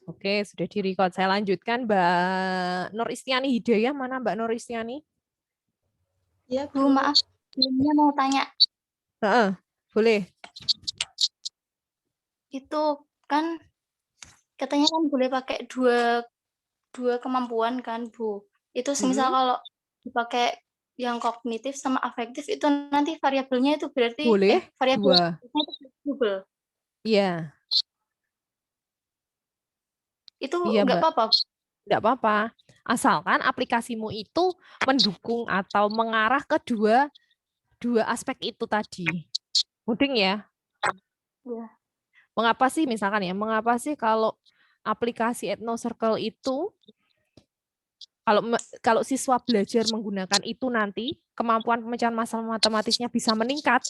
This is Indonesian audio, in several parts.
Oke, sudah di-record. Saya lanjutkan Mbak Nur Istiani Hidayah. Mana Mbak Nur Istiani? Ya, Bu, Bu. maaf, sebelumnya mau tanya. Heeh, boleh. Itu kan katanya kan boleh pakai dua kemampuan kan, Bu. Itu semisal Mm-mm. kalau dipakai yang kognitif sama afektif itu nanti variabelnya itu berarti Boleh variabel dua. itu fleksibel. Iya, Itu iya nggak Mbak. apa-apa. Tidak apa-apa. Asalkan aplikasimu itu mendukung atau mengarah ke dua aspek itu tadi. Mudeng ya. Ya. Mengapa sih misalkan ya, mengapa sih kalau aplikasi Ethno Circle itu kalau siswa belajar menggunakan itu nanti kemampuan pemecahan masalah matematisnya bisa meningkat.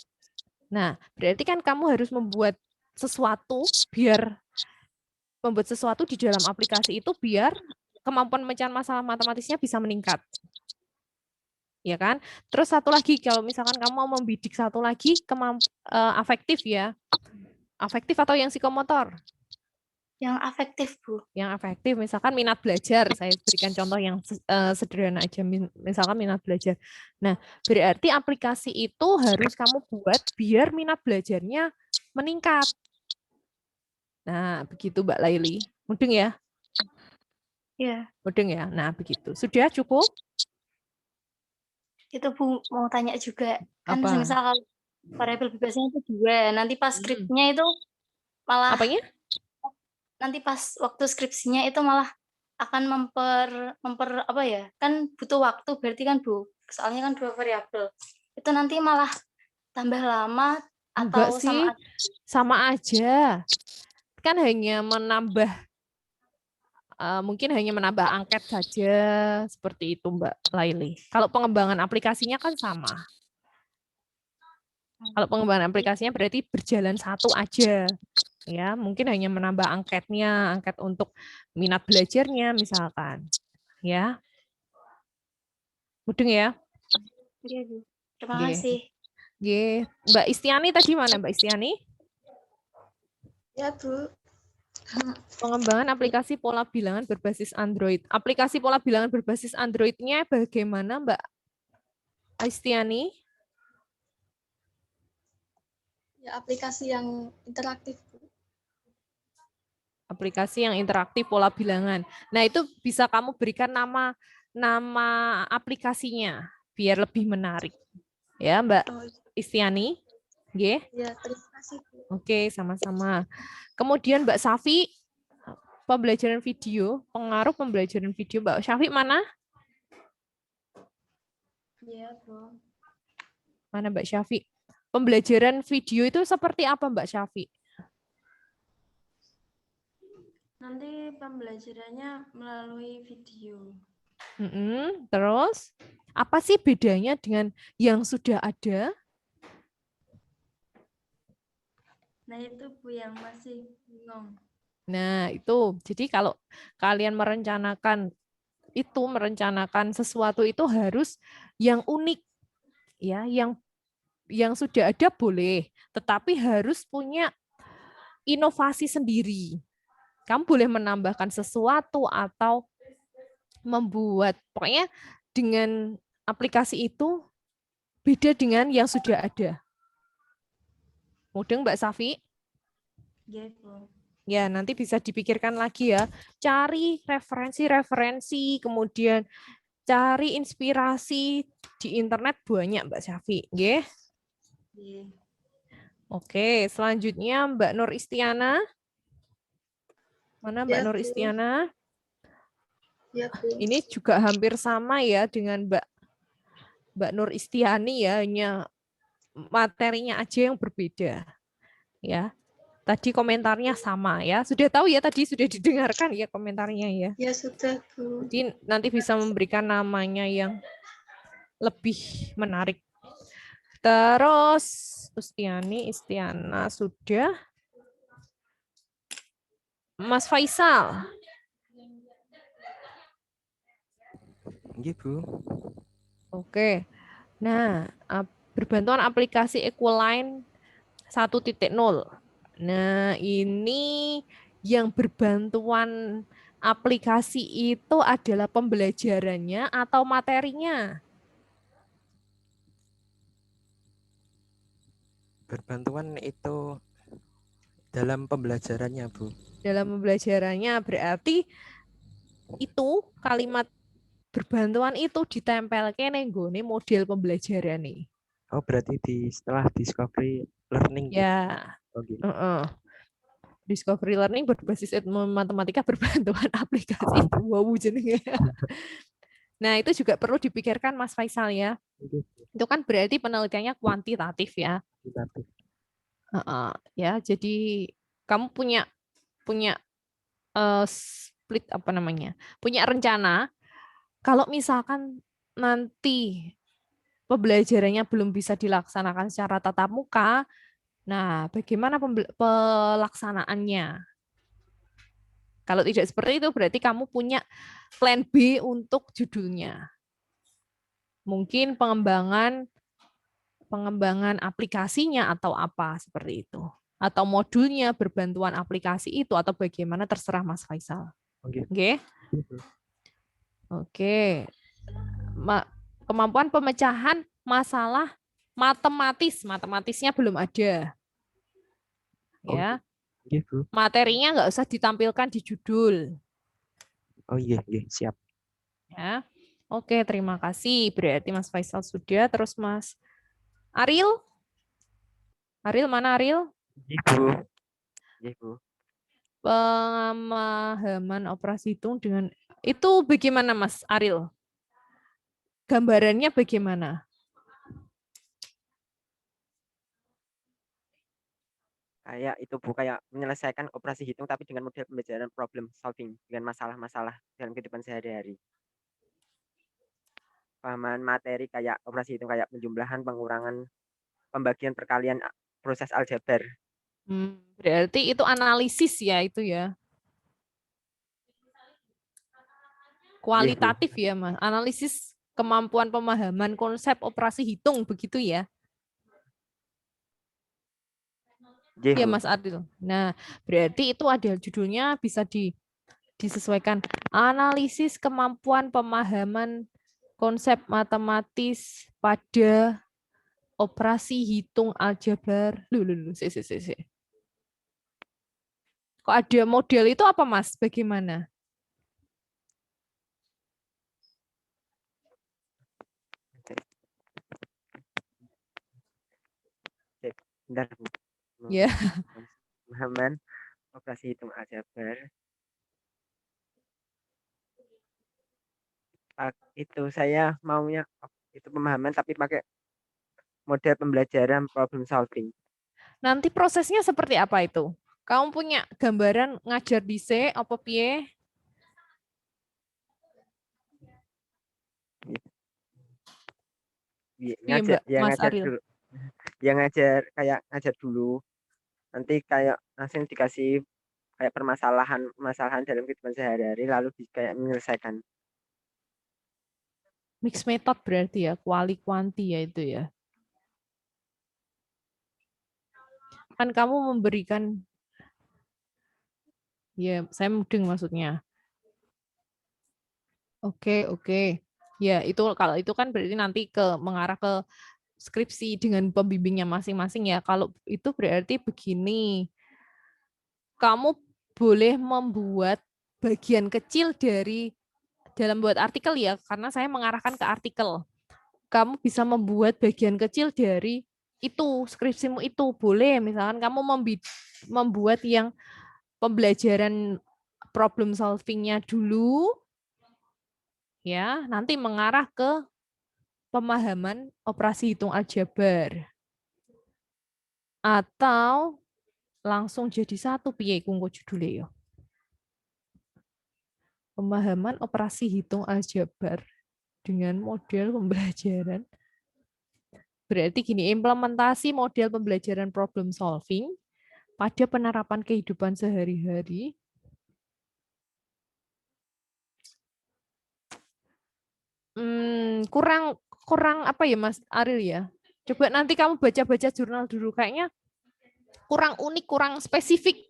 Nah, berarti kan kamu harus membuat sesuatu di dalam aplikasi itu biar kemampuan pemecahan masalah matematisnya bisa meningkat. Ya kan? Terus satu lagi kalau misalkan kamu mau membidik satu lagi afektif ya. Afektif atau yang psikomotor? Yang afektif, Bu. Yang efektif misalkan minat belajar, saya berikan contoh yang sederhana aja, misalkan minat belajar. Nah, berarti aplikasi itu harus kamu buat biar minat belajarnya meningkat. Nah, begitu Mbak Laili. Mudeng ya? Ya. Mudeng ya? Nah, begitu. Sudah cukup? Itu Bu mau tanya juga. Kan Apa? semisal kalau variabel bebasnya itu 2, nanti pas Hmm. skripnya itu malah Apanya? nanti pas waktu skripsinya itu malah akan memper apa ya, kan butuh waktu berarti kan, Bu. Soalnya kan 2 variabel. Itu nanti malah tambah lama Enggak atau sih, sama aja. Kan hanya mungkin hanya menambah angket saja seperti itu Mbak Laili. Kalau pengembangan aplikasinya kan sama. Kalau pengembangan aplikasinya berarti berjalan satu aja. Ya, mungkin hanya menambah angketnya, angket untuk minat belajarnya misalkan. Ya, mudeng ya. Iya, Bu. Terima Oke. kasih. Oke. Mbak Istiani tadi mana Mbak Istiani? Ya, Bu. Pengembangan aplikasi pola bilangan berbasis Android. Aplikasi pola bilangan berbasis Android-nya bagaimana Mbak Istiani? Ya, aplikasi yang interaktif, Bu. Aplikasi yang interaktif pola bilangan. Nah, itu bisa kamu berikan nama nama aplikasinya biar lebih menarik. Ya, Mbak Oh, Istiani. Oke. ya, terima kasih, Bu. Oke, sama-sama. Kemudian Mbak Safi, pembelajaran video, pengaruh pembelajaran video. Mbak Safi mana? Iya, Bu. Mana Mbak Syafi? Pembelajaran video itu seperti apa Mbak Syafi? Nanti pembelajarannya melalui video. Terus, apa sih bedanya dengan yang sudah ada? Nah, itu Bu yang masih bingung. Nah, itu. Jadi kalau kalian merencanakan sesuatu itu harus yang unik, ya, yang sudah ada boleh, tetapi harus punya inovasi sendiri. Kamu boleh menambahkan sesuatu atau pokoknya dengan aplikasi itu beda dengan yang sudah ada. Mudeng Mbak Safi? Iya, Bu. Ya, nanti bisa dipikirkan lagi ya. Cari referensi-referensi, kemudian cari inspirasi di internet banyak Mbak Safi. Nggih. Iya. Oke, selanjutnya Mbak Nur Istiana. Mana Mbak Ya, Nur Bu. Istiana? Ya, Bu. Ini juga hampir sama ya dengan Mbak Nur Istiani ya, hanya materinya aja yang berbeda. Ya. Tadi komentarnya sama ya. Sudah tahu ya tadi sudah didengarkan ya komentarnya ya. Ya, sudah, Bu. Jadi nanti bisa memberikan namanya yang lebih menarik. Terus Istiana sudah. Mas Faisal. Iya, Bu. Oke. Nah, berbantuan aplikasi Equaline 1.0. Nah, ini yang berbantuan aplikasi itu adalah pembelajarannya atau materinya? Berbantuan itu dalam pembelajarannya, Bu. Dalam pembelajarannya berarti itu kalimat berbantuan itu ditempelke ning nggone model pembelajaran nih. Oh, berarti setelah discovery learning gitu. Ya, Oke. discovery learning berbasis ilmu matematika berbantuan aplikasi itu wow jenenge. Nah, itu juga perlu dipikirkan Mas Faisal ya. Oke, Itu kan berarti penelitiannya kuantitatif ya. kuantitatif. Ya, jadi kamu punya punya split apa namanya? Punya rencana kalau misalkan nanti pembelajarannya belum bisa dilaksanakan secara tatap muka, nah bagaimana pelaksanaannya? Kalau tidak seperti itu berarti kamu punya plan B untuk judulnya. Mungkin pengembangan aplikasinya atau apa seperti itu. Atau modulnya berbantuan aplikasi itu atau bagaimana terserah Mas Faisal. Oke. Oke. Oke. Kemampuan pemecahan masalah matematisnya belum ada. Ya. Oke, Bu. Materinya nggak usah ditampilkan di judul. Oh iya, siap. Ya. Oke, terima kasih. Berarti Mas Faisal sudah. Terus Mas Ariel? Ariel mana Ariel? Iya, Bu. Iya, Bu. Pemahaman operasi hitung dengan itu bagaimana Mas Ariel? Gambarannya bagaimana? Kayak itu Bu, kayak menyelesaikan operasi hitung tapi dengan model pembelajaran problem solving dengan masalah-masalah dalam kehidupan sehari-hari. Pemahaman materi kayak operasi hitung kayak penjumlahan, pengurangan, pembagian, perkalian, proses aljabar. Berarti itu analisis ya itu ya. Kualitatif ya Mas. Analisis kemampuan pemahaman konsep operasi hitung begitu ya. Iya Mas Adil. Nah, berarti itu ada judulnya bisa disesuaikan. Analisis kemampuan pemahaman konsep matematis pada operasi hitung aljabar. Si. Kok ada model itu apa Mas? Bagaimana? Bentar Bu. Ya. Pemahaman operasi hitung aljabar. Itu saya maunya itu pemahaman tapi pakai model pembelajaran problem solving. Nanti prosesnya seperti apa itu? Kamu punya gambaran ngajar di C apa piye? Ngajar, Mbak, Mas ngajar Ariel. dulu. Ngajar dulu. Nanti kayak langsung dikasih kayak permasalahan dalam kehidupan sehari-hari lalu kayak menyelesaikan. Mix method berarti ya, kuali kuanti ya itu ya. Kan kamu memberikan, ya saya mudeng maksudnya. Oke. Ya itu kalau itu kan berarti nanti mengarah ke skripsi dengan pembimbingnya masing-masing ya. Kalau itu berarti begini, kamu boleh membuat bagian kecil dari dalam buat artikel ya, karena saya mengarahkan ke artikel. Kamu bisa membuat bagian kecil dari itu, skripsimu itu. Boleh, misalkan kamu membuat yang pembelajaran problem solving-nya dulu, ya nanti mengarah ke pemahaman operasi hitung aljabar. Atau langsung jadi satu, piye kungko judulnya ya. Pemahaman operasi hitung aljabar dengan model pembelajaran. Berarti gini, implementasi model pembelajaran problem solving pada penerapan kehidupan sehari-hari. Kurang apa ya Mas Ariel ya? Coba nanti kamu baca-baca jurnal dulu, kayaknya kurang unik, kurang spesifik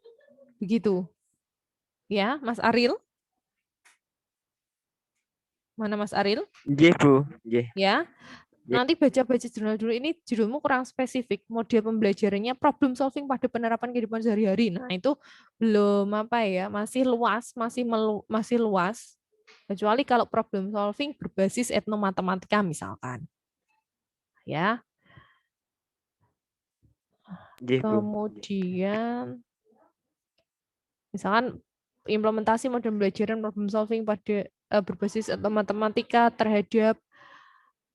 begitu. Ya, Mas Aril. Mana Mas Aril? Nggih, Bu. Nggih. Ya. Nggih. Nanti baca-baca jurnal dulu, ini judulmu kurang spesifik. Model pembelajarannya problem solving pada penerapan kehidupan sehari-hari. Nah, itu belum apa ya, masih luas, masih luas. Kecuali kalau problem solving berbasis etnomatematika misalkan. Ya. Nggih, Bu. Kemudian misalkan implementasi model pembelajaran problem solving pada berbasis matematika terhadap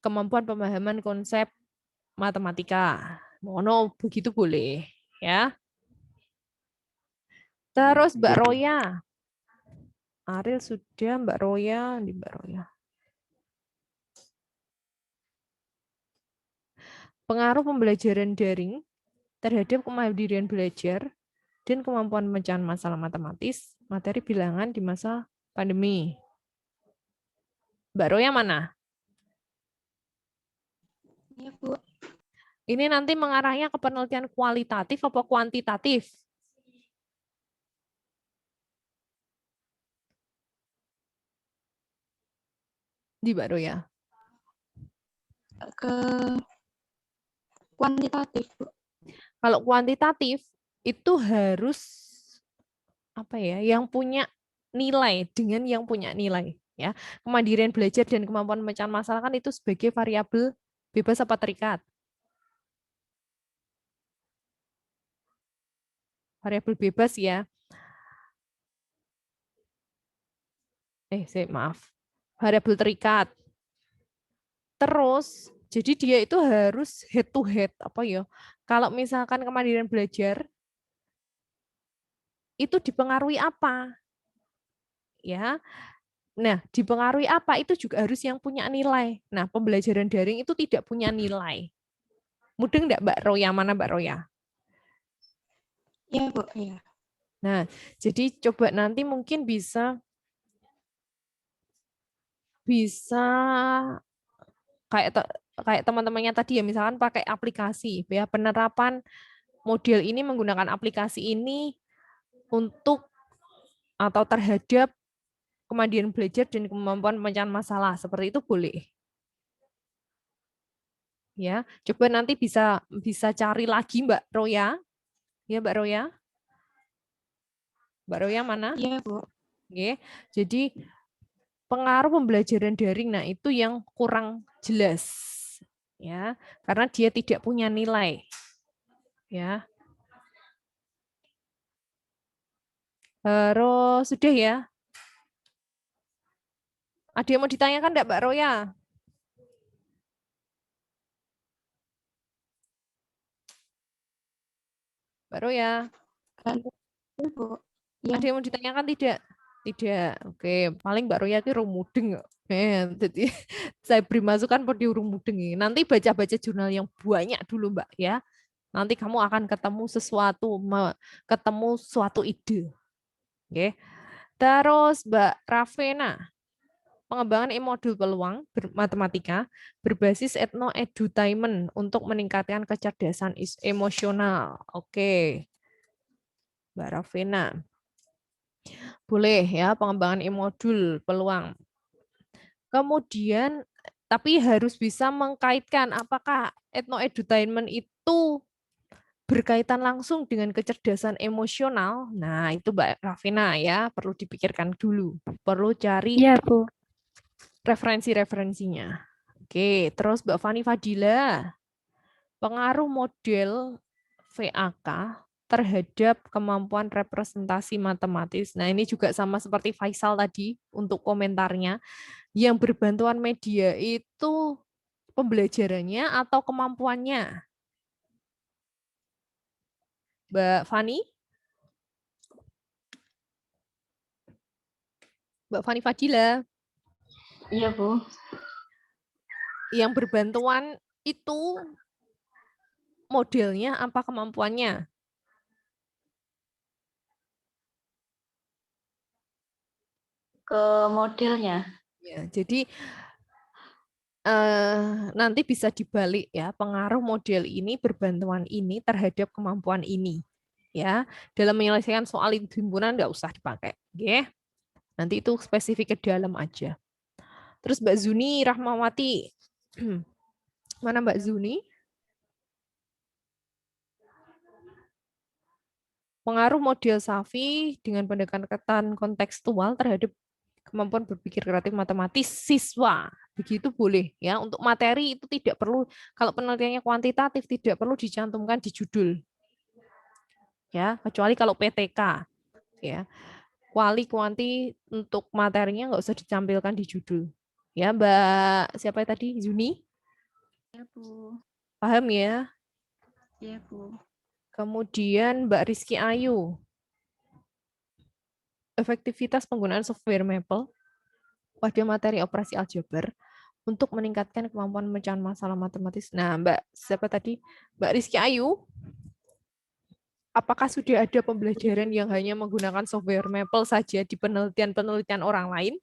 kemampuan pemahaman konsep matematika. Mono begitu boleh, ya. Terus Mbak Nggih, Bu. Roya. Ariel sudah, Mbak Roya, di Mbak Roya. Pengaruh pembelajaran daring terhadap kemandirian belajar dan kemampuan pemecahan masalah matematis, materi bilangan di masa pandemi. Mbak Roya mana? Ya, Bu. Ini nanti mengarahnya ke penelitian kualitatif atau kuantitatif? Di Mbak Roya. Ke kuantitatif, Bu. Kalau kuantitatif itu harus apa ya? Yang punya nilai dengan yang punya nilai, ya. Kemandirian belajar dan kemampuan pemecahan masalah kan itu sebagai variabel bebas apa terikat? Variabel bebas ya. Maaf. Variabel terikat. Terus, jadi dia itu harus head to head apa ya? Kalau misalkan kemandirian belajar itu dipengaruhi apa? Ya. Nah, dipengaruhi apa itu juga harus yang punya nilai. Nah, pembelajaran daring itu tidak punya nilai. Mudeng enggak Mbak Roya? Mana Mbak Roya? Ya, Bu. Ya. Nah, jadi coba nanti mungkin bisa kayak teman-temannya tadi ya, misalkan pakai aplikasi ya, penerapan model ini menggunakan aplikasi ini untuk atau terhadap kemandirian belajar dan kemampuan pemecahan masalah, seperti itu boleh. Ya, coba nanti bisa cari lagi Mbak Roya. Ya, Mbak Roya. Mbak Roya mana? Ya, Bu. Oke. Jadi pengaruh pembelajaran daring, nah itu yang kurang jelas, ya, karena dia tidak punya nilai, ya. Terus sudah ya. Ada yang mau ditanyakan enggak Mbak Roya? Mbak Roya, Ya, Bu. Ya. ada yang mau ditanyakan tidak? Tidak. Oke, paling Mbak Roya itu rumudeng. Jadi saya beri masukan pada rumudeng. Nanti baca-baca jurnal yang banyak dulu Mbak ya. Nanti kamu akan ketemu suatu ide. Oke. Terus Mbak Ravena, pengembangan e-modul peluang matematika berbasis edutainment untuk meningkatkan kecerdasan emosional. Oke. Mbak Ravena. Boleh ya, pengembangan e-modul peluang. Kemudian tapi harus bisa mengkaitkan apakah edutainment itu berkaitan langsung dengan kecerdasan emosional. Nah, itu Mbak Ravina ya, perlu dipikirkan dulu. Perlu cari Bu. referensi-referensinya. Oke, terus Mbak Fani Fadila, pengaruh model VAK terhadap kemampuan representasi matematis. Nah, ini juga sama seperti Faisal tadi untuk komentarnya. Yang berbantuan media itu pembelajarannya atau kemampuannya? Mbak Fani? Mbak Fani Fadila. Iya, Bu. Yang berbantuan itu modelnya apa kemampuannya? Ke modelnya. Ya, jadi nanti bisa dibalik ya, pengaruh model ini berbantuan ini terhadap kemampuan ini. Ya, dalam menyelesaikan soal himpunan nggak usah dipakai. Oke. Nanti itu spesifik ke dalam aja. Terus Mbak Zuni Rahmawati. Mana Mbak Zuni? Pengaruh model Safi dengan pendekatan kontekstual terhadap kemampuan berpikir kreatif matematis siswa. Begitu boleh ya. Untuk materi itu tidak perlu, kalau penelitiannya kuantitatif tidak perlu dicantumkan di judul. Ya, kecuali kalau PTK ya. Kuali kuanti untuk materinya nggak usah ditampilkan di judul. Ya, Mbak siapa tadi? Zuni? Ya, Bu. Paham ya? Ya, Bu. Kemudian Mbak Rizky Ayu. Efektivitas penggunaan software Maple pada materi operasi aljabar untuk meningkatkan kemampuan memecahan masalah matematis. Nah, Mbak siapa tadi? Mbak Rizky Ayu. Apakah sudah ada pembelajaran yang hanya menggunakan software Maple saja di penelitian-penelitian orang lain?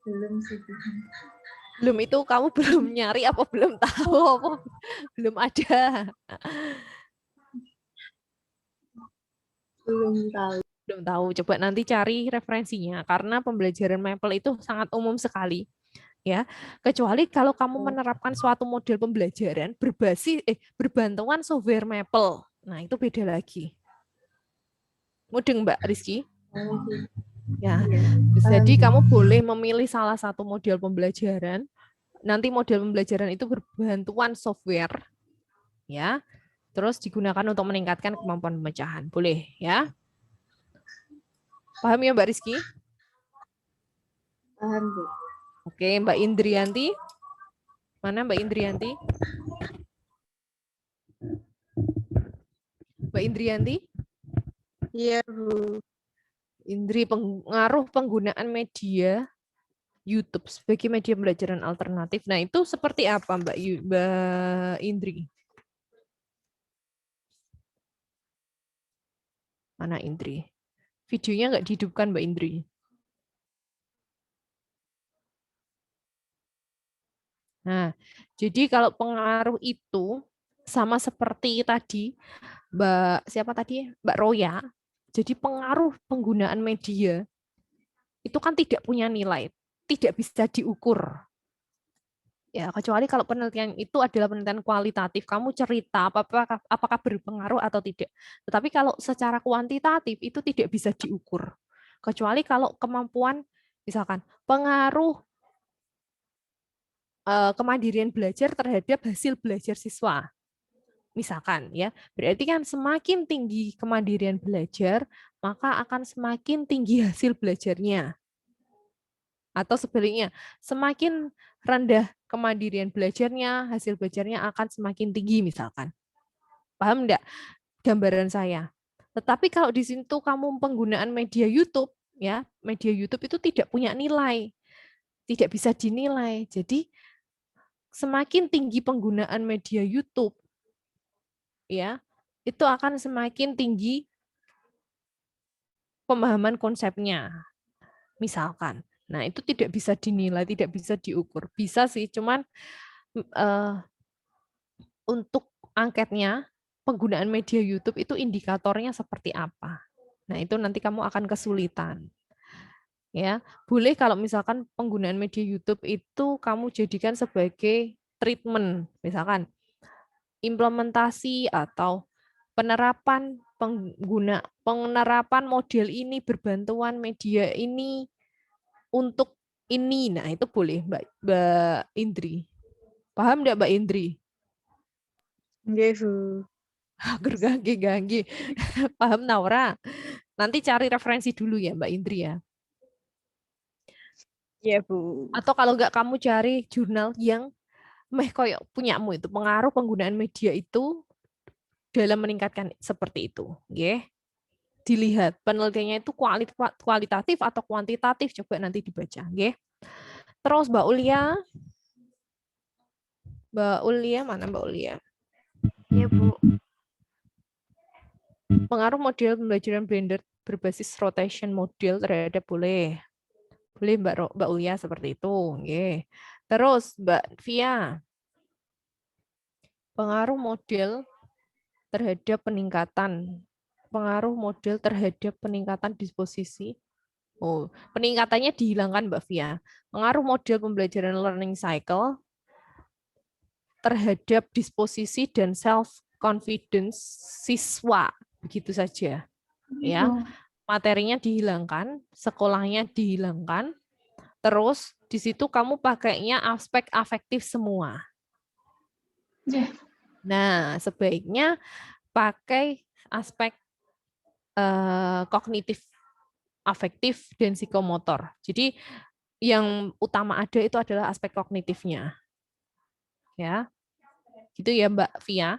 Belum sih, Bu. Belum itu kamu belum nyari apa belum tahu apa belum ada? Belum tahu. Belum tahu. Coba nanti cari referensinya karena pembelajaran Maple itu sangat umum sekali. Ya, kecuali kalau kamu menerapkan suatu model pembelajaran berbantuan software Maple. Nah, itu beda lagi. Mudeng Mbak Rizky? Ya, jadi kamu boleh memilih salah satu model pembelajaran. Nanti model pembelajaran itu berbantuan software, ya. Terus digunakan untuk meningkatkan kemampuan pemecahan. Boleh, ya? Paham ya Mbak Rizky? Paham, Bu. Oke, Mbak Indrianti. Mana Mbak Indrianti? Mbak Indrianti? Iya, Bu. Indri, pengaruh penggunaan media YouTube sebagai media pembelajaran alternatif. Nah, itu seperti apa Mbak Indri? Mana Indri? Videonya nggak dihidupkan Mbak Indri. Nah, jadi kalau pengaruh itu sama seperti tadi Mbak siapa tadi? Mbak Roya. Jadi pengaruh penggunaan media itu kan tidak punya nilai, tidak bisa diukur. Ya, kecuali kalau penelitian itu adalah penelitian kualitatif, kamu cerita apakah berpengaruh atau tidak. Tetapi kalau secara kuantitatif itu tidak bisa diukur. Kecuali kalau kemampuan misalkan pengaruh kemandirian belajar terhadap hasil belajar siswa. Misalkan ya, berarti kan semakin tinggi kemandirian belajar, maka akan semakin tinggi hasil belajarnya. Atau sebaliknya, semakin rendah kemandirian belajarnya, hasil belajarnya akan semakin tinggi misalkan. Paham enggak gambaran saya? Tetapi kalau di situ kamu penggunaan media YouTube, ya, media YouTube itu tidak punya nilai, tidak bisa dinilai. Jadi semakin tinggi penggunaan media YouTube, ya, itu akan semakin tinggi pemahaman konsepnya. Misalkan. Nah, itu tidak bisa dinilai, tidak bisa diukur. Bisa sih, cuman untuk angketnya, penggunaan media YouTube itu indikatornya seperti apa. Nah, itu nanti kamu akan kesulitan. Ya, boleh kalau misalkan penggunaan media YouTube itu kamu jadikan sebagai treatment, misalkan implementasi atau penerapan model ini berbantuan media ini untuk ini. Nah, itu boleh Mbak Indri. Paham enggak Mbak Indri? Nggih, Bu. Gergangge. Paham Naura? Nanti cari referensi dulu ya Mbak Indri ya. Iya, Bu. Atau kalau enggak kamu cari jurnal yang koyok punyamu itu pengaruh penggunaan media itu dalam meningkatkan seperti itu, nggih. Dilihat penelitiannya itu kualitatif atau kuantitatif, coba nanti dibaca, nggih. Terus Mbak Ulia mana Mbak Ulia? Iya, Bu. Pengaruh model pembelajaran Blender berbasis rotation model terhadap boleh Mbak Ulia seperti itu, nggih. Terus Mbak Via, Pengaruh model terhadap peningkatan. Pengaruh model terhadap peningkatan disposisi. Oh, peningkatannya dihilangkan Mbak Via. Pengaruh model pembelajaran learning cycle terhadap disposisi dan self confidence siswa. Begitu saja. Ya. Materinya dihilangkan, sekolahnya dihilangkan. Terus di situ kamu pakainya aspek afektif semua. Nah, sebaiknya pakai aspek kognitif, afektif, dan psikomotor. Jadi yang utama ada itu adalah aspek kognitifnya. Ya, gitu ya Mbak Via.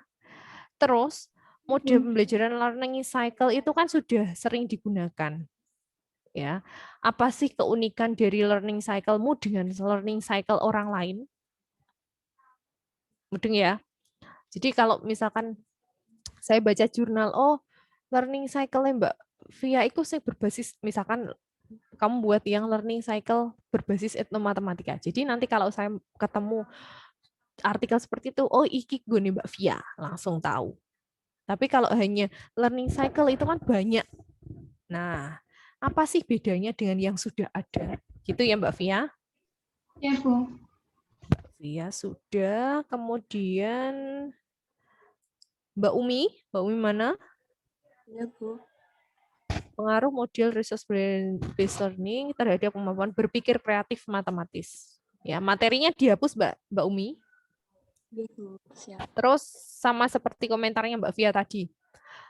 Terus model pembelajaran learning cycle itu kan sudah sering digunakan. Ya, apa sih keunikan dari learning cycle-mu dengan learning cycle orang lain? Mudeng ya. Jadi kalau misalkan saya baca jurnal, oh learning cycle-nya Mbak Via itu saya berbasis, misalkan kamu buat yang learning cycle berbasis etnomatematika. Jadi nanti kalau saya ketemu artikel seperti itu, oh iki gue nih Mbak Via, langsung tahu. Tapi kalau hanya learning cycle itu kan banyak. Nah, apa sih bedanya dengan yang sudah ada? Gitu ya Mbak Via? Ya, Bu. Via sudah, kemudian Mbak Umi mana? Ya, Bu. Pengaruh model resource-based learning terhadap kemampuan berpikir kreatif matematis. Ya, materinya dihapus Mbak Umi. Ya, Bu. Siap. Terus sama seperti komentarnya Mbak Via tadi.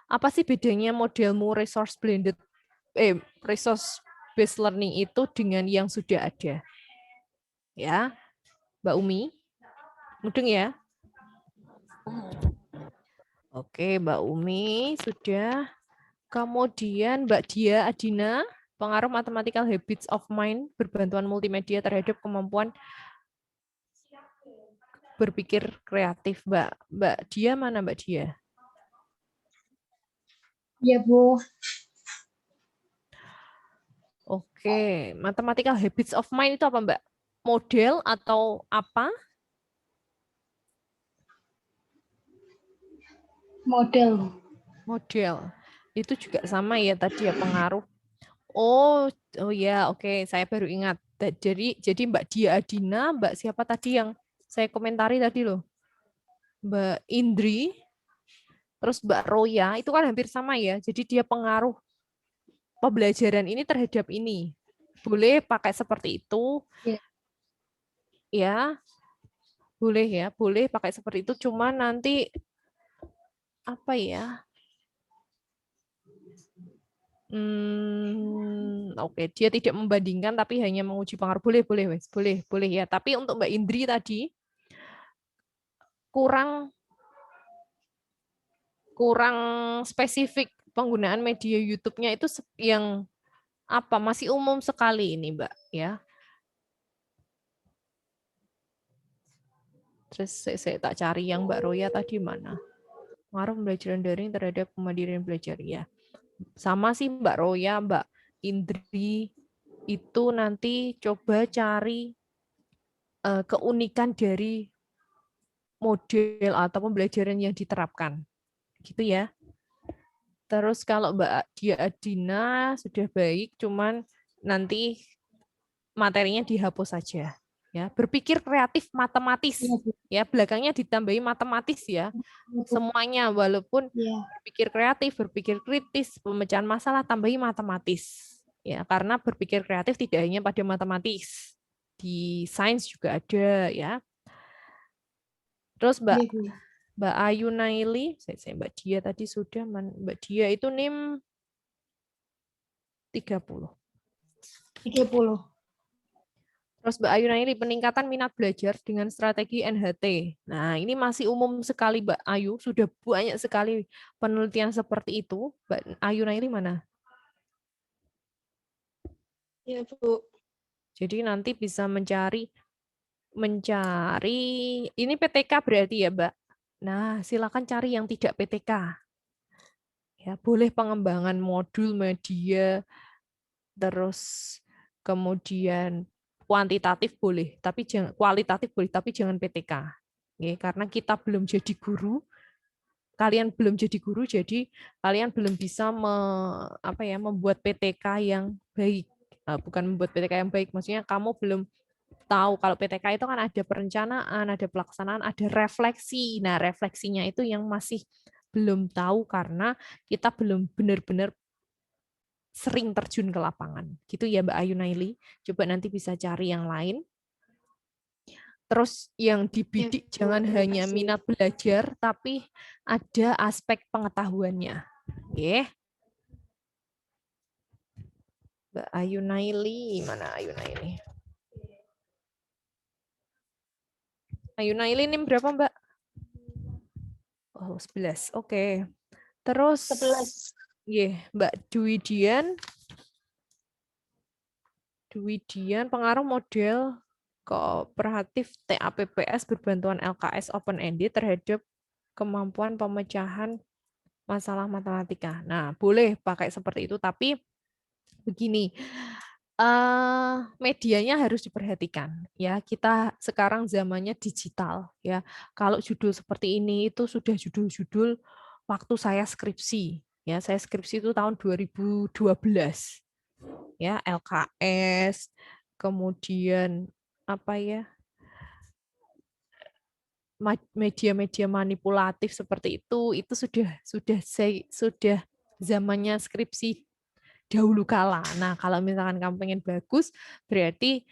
Apa sih bedanya modelmu resource based learning itu dengan yang sudah ada? Ya, Mbak Umi. Mudeng ya? Oke, Mbak Umi sudah. Kemudian Mbak Dia Adina, pengaruh mathematical habits of mind berbantuan multimedia terhadap kemampuan berpikir kreatif. Mbak Dia mana Mbak Dia? Ya, Bu. Oke, mathematical habits of mind itu apa Mbak? Model atau apa? Model. Model. Itu juga sama ya tadi ya pengaruh. Oh ya, oke, saya baru ingat. Jadi Mbak Dia Adina, Mbak siapa tadi yang saya komentari tadi loh? Mbak Indri, terus Mbak Roya, itu kan hampir sama ya. Jadi dia pengaruh pembelajaran ini terhadap ini. Boleh pakai seperti itu. Ya. Ya. Boleh ya, boleh pakai seperti itu. Cuma nanti apa ya? Oke, dia tidak membandingkan tapi hanya menguji pengaruh. Boleh ya. Tapi untuk Mbak Indri tadi kurang spesifik penggunaan media YouTube-nya itu yang apa? Masih umum sekali ini, Mbak, ya. Terus saya tak cari yang Mbak Roya tadi mana? Pengaruh pembelajaran daring terhadap kemandirian belajar ya. Sama sih Mbak Roya, Mbak Indri, itu nanti coba cari keunikan dari model atau pembelajaran yang diterapkan. Gitu ya. Terus kalau Mbak Dia Adina sudah baik, cuman nanti materinya dihapus saja. Ya, berpikir kreatif matematis. Ya, belakangnya ditambahi matematis ya. Semuanya walaupun berpikir kreatif, berpikir kritis, pemecahan masalah tambahi matematis. Ya, karena berpikir kreatif tidak hanya pada matematis. Di sains juga ada ya. Terus Mbak Ayu Naili, saya Mbak Dia tadi sudah, Mbak Dia itu NIM 30. Terus Mbak Ayu Naili, peningkatan minat belajar dengan strategi NHT. Nah, ini masih umum sekali Mbak Ayu, sudah banyak sekali penelitian seperti itu. Mbak Ayu Naili mana? Ya, Bu. Jadi nanti bisa mencari ini PTK berarti ya, Mbak. Nah, silakan cari yang tidak PTK. Ya, boleh pengembangan modul media, terus kemudian kuantitatif boleh, tapi jangan kualitatif boleh, tapi jangan PTK. Ya, karena kita belum jadi guru, kalian belum jadi guru, jadi kalian belum bisa membuat PTK yang baik. Bukan membuat PTK yang baik, maksudnya kamu belum tahu kalau PTK itu kan ada perencanaan, ada pelaksanaan, ada refleksi. Nah, refleksinya itu yang masih belum tahu karena kita belum benar-benar sering terjun ke lapangan. Gitu ya Mbak Ayu Naili. Coba nanti bisa cari yang lain. Terus yang dibidik jangan hanya minat belajar, tapi ada aspek pengetahuannya. Oke. Mbak Ayu Naili, mana Ayu Naili? Ayu Naili ini berapa Mbak? Oh, 11. Oke. Terus 11. Mbak Dwidian. Pengaruh model kooperatif TAPPS berbantuan LKS open-ended terhadap kemampuan pemecahan masalah matematika. Nah, boleh pakai seperti itu, tapi begini, medianya harus diperhatikan. Ya, kita sekarang zamannya digital. Ya, kalau judul seperti ini itu sudah judul-judul waktu saya skripsi. Ya, saya skripsi itu tahun 2012. Ya, LKS, kemudian media-media manipulatif seperti itu sudah zamannya skripsi dahulu kala. Nah, kalau misalkan kamu pengen bagus, berarti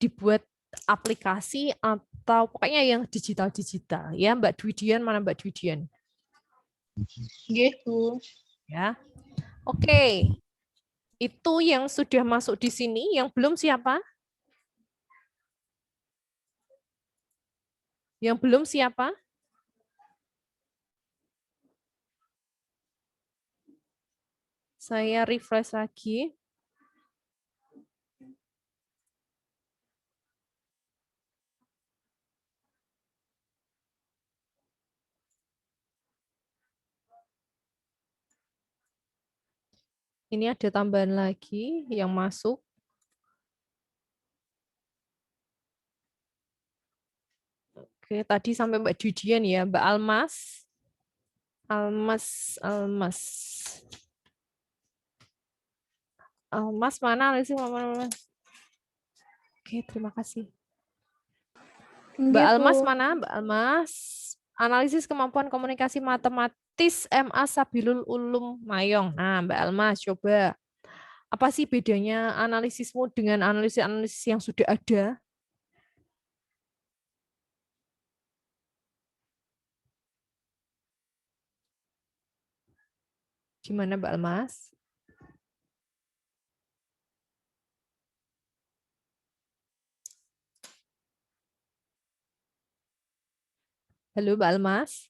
dibuat aplikasi atau pokoknya yang digital ya. Mbak Dwidian, mana Mbak Dwidian? Gitu. Ya, oke. Itu yang sudah masuk di sini, yang belum siapa? Yang belum siapa? Saya refresh lagi. Ini ada tambahan lagi yang masuk. Oke, tadi sampai Mbak Dwidian ya, Mbak Almas. Almas mana analisis mana? Oke, terima kasih. Mbak Almas mana? Mbak Almas. Analisis kemampuan komunikasi matematis MA Sabilul Ulum Mayong. Nah, Mbak Almas coba. Apa sih bedanya analisismu dengan analisis-analisis yang sudah ada? Gimana Mbak Almas? Halo Mbak Almas.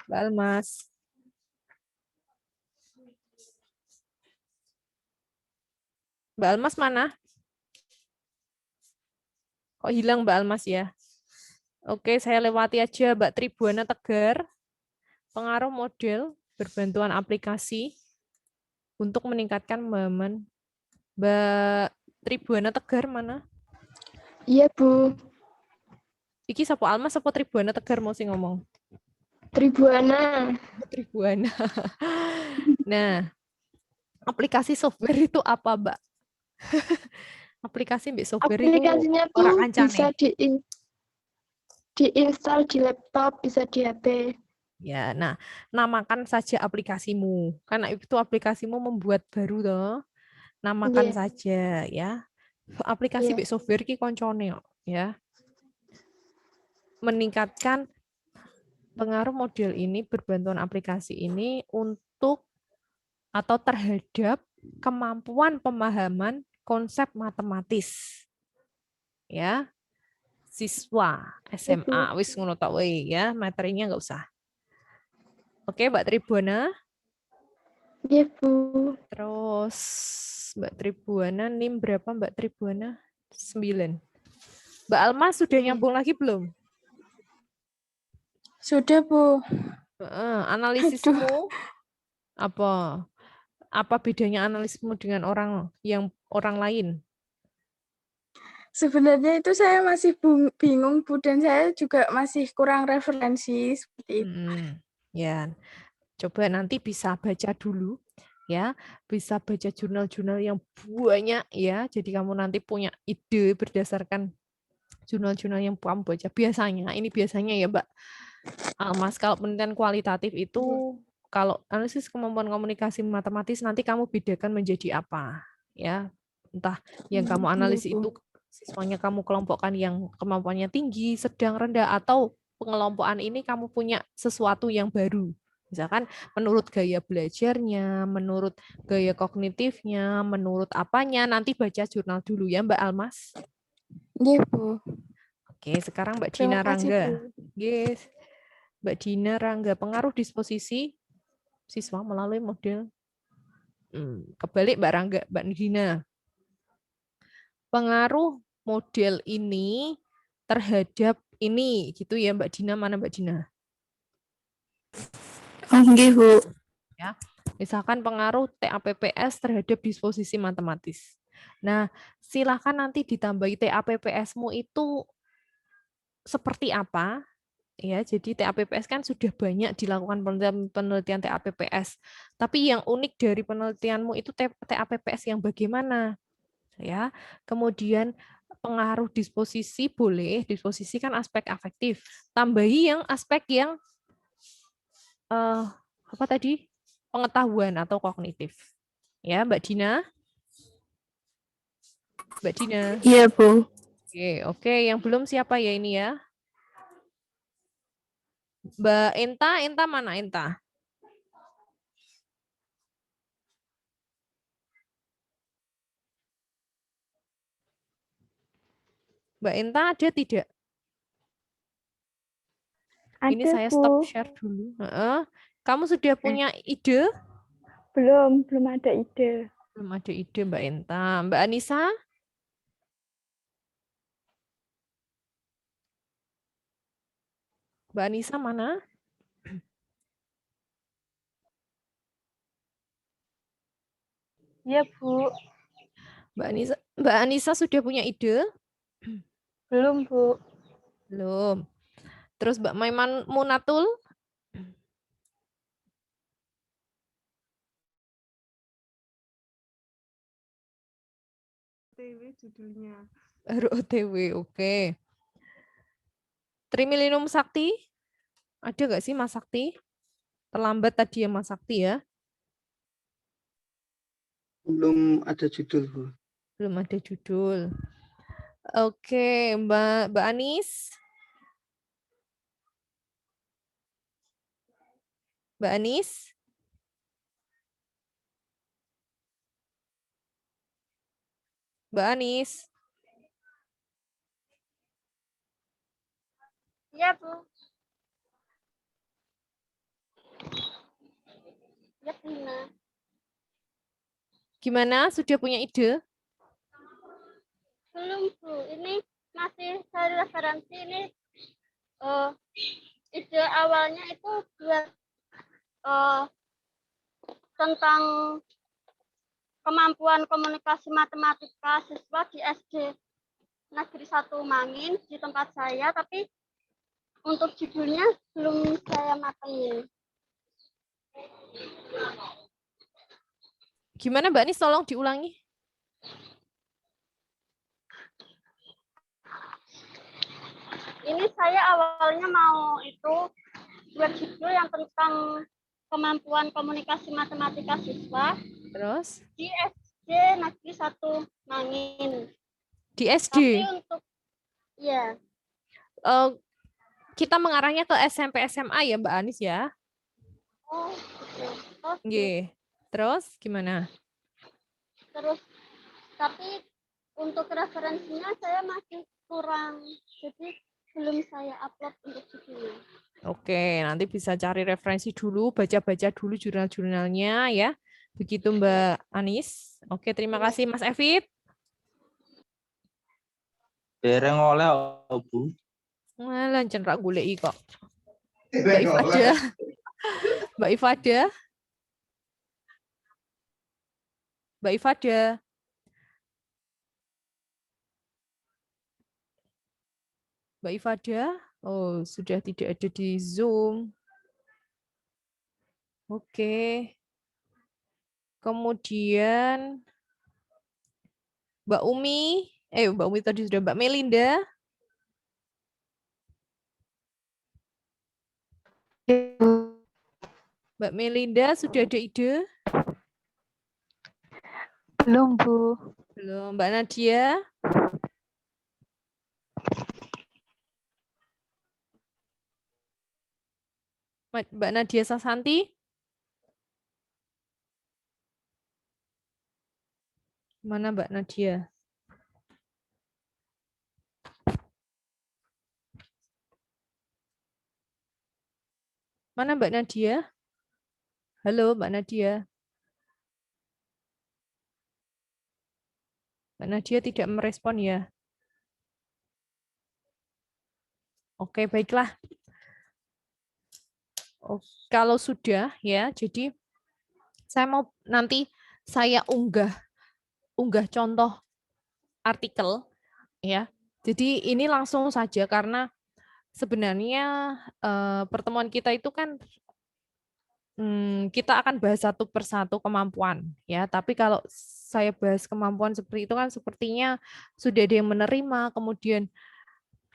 Mbak Almas. Mbak Almas mana? Kok hilang Mbak Almas ya? Oke, saya lewati aja Mbak Tribuana Tegar. Pengaruh model berbantuan aplikasi untuk meningkatkan pemahaman. Mbak Tribuana Tegar mana? Iya, Bu. Iki Sapo Almas, Sapo Tribuana Tegar mau sih ngomong? Tribuana. Tribuana. Nah, aplikasi software itu apa, Mbak? Aplikasi Mbak software Aplikasinya itu orang tuh bisa diinstal di laptop, bisa di HP. Ya, nah, namakan saja aplikasimu. Karena itu aplikasimu membuat baru toh. Namakan saja ya. Aplikasi Mbak software ki koncone ya. Meningkatkan pengaruh model ini berbantuan aplikasi ini untuk atau terhadap kemampuan pemahaman konsep matematis. Ya. Siswa SMA wis ngono tok wae ya, materinya enggak usah. Oke, Mbak Tribuana. Iya, Bu. Terus Mbak Tribuana, NIM berapa Mbak Tribuana? 9. Mbak Alma sudah nyambung lagi belum? Sudah, Bu. Analisismu apa? Apa bedanya analisismu dengan orang lain? Sebenarnya itu saya masih bingung, Bu, dan saya juga masih kurang referensi seperti itu. Ya, coba nanti bisa baca dulu ya, bisa baca jurnal-jurnal yang banyak ya. Jadi kamu nanti punya ide berdasarkan jurnal-jurnal yang kamu baca. Biasanya ya Mbak Almas, kalau penelitian kualitatif itu kalau analisis kemampuan komunikasi matematis nanti kamu bedakan menjadi apa ya. Entah yang kamu analis Bu. itu siswanya kamu kelompokkan yang kemampuannya tinggi, sedang, rendah, atau pengelompokan ini kamu punya sesuatu yang baru. Misalkan menurut gaya belajarnya, menurut gaya kognitifnya, menurut apanya, nanti baca jurnal dulu ya Mbak Almas. Iya, Bu. Oke, sekarang Mbak Terima Dina kasih, Rangga. Bu. Yes. Mbak Dina Rangga, pengaruh disposisi siswa melalui model. Kebalik Mbak Rangga, Mbak Dina. Pengaruh model ini terhadap ini, gitu ya Mbak Dina, mana Mbak Dina? Oke, Bu. Ya, misalkan pengaruh TAPPS terhadap disposisi matematis. Nah, silakan nanti ditambahi TAPPS-mu itu seperti apa. Ya, jadi TAPPS kan sudah banyak dilakukan penelitian TAPPS. Tapi yang unik dari penelitianmu itu TAPPS yang bagaimana? Ya. Kemudian pengaruh disposisi boleh, disposisi kan aspek afektif. Tambahi yang aspek yang apa tadi? Pengetahuan atau kognitif. Ya, Mbak Dina. Mbak Dina. Iya, Bu. Oke, yang belum siapa ya ini ya? Mbak Enta mana Enta? Mbak Enta ada tidak? Ini Ada, saya Bu. stop share dulu. Kamu sudah punya ide? Belum ada ide. Belum ada ide Mbak Enta. Mbak Anissa? Mbak Anissa mana? Iya, Bu. Mbak Anissa sudah punya ide? Belum, Bu. Belum. Terus Mbak Maiman Munatul? OTW judulnya. Baru OTW, oke. Trimilinum Sakti? Ada nggak sih Mas Sakti? Terlambat tadi ya Mas Sakti ya? Belum ada judul, Bu. Belum ada judul. Oke, Mbak Anis? Mbak Anis? Mbak Anis? Iya, Bu. Ya, Tina. Gimana? Sudah punya ide? Belum, Bu. Ini masih cari referensi ini. Ide awalnya itu buat tentang kemampuan komunikasi matematika siswa di SD Negeri 1 Mangin di tempat saya, tapi untuk judulnya belum saya matengin. Gimana Mbak Anis? Tolong diulangi. Ini saya awalnya mau itu buat judul yang tentang kemampuan komunikasi matematika siswa. Terus? Di SD Negeri 1 Mangin. Di SD? Tapi untuk, ya. Kita mengarahnya ke SMP SMA ya Mbak Anis ya? Oh, Oke. Terus gimana? Terus, tapi untuk referensinya saya masih kurang, jadi belum saya upload untuk judulnya. Oke, nanti bisa cari referensi dulu, baca-baca dulu jurnal-jurnalnya ya. Begitu Mbak Anis. Oke, terima kasih Mas Evit. Dereng oleh, Bu. Malah cenrak goleki kok. Mbak Ifada. Mbak Ifada. Mbak Ifada. Mbak Ifada, oh sudah tidak ada di Zoom. Oke. Kemudian Mbak Umi, Mbak Umi tadi sudah, Mbak Melinda. Mbak Melinda sudah ada ide? Belum, Bu. Belum. Mbak Nadia? Mbak Nadia Sasanti? Mana Mbak Nadia? Mana Mbak Nadia? Halo Mbak Nadia. Mbak Nadia tidak merespon ya. Oke, baiklah. Oh, kalau sudah ya, jadi saya mau nanti saya unggah contoh artikel ya. Jadi ini langsung saja karena sebenarnya pertemuan kita itu kan kita akan bahas satu persatu kemampuan ya. Tapi kalau saya bahas kemampuan seperti itu kan sepertinya sudah ada yang menerima, kemudian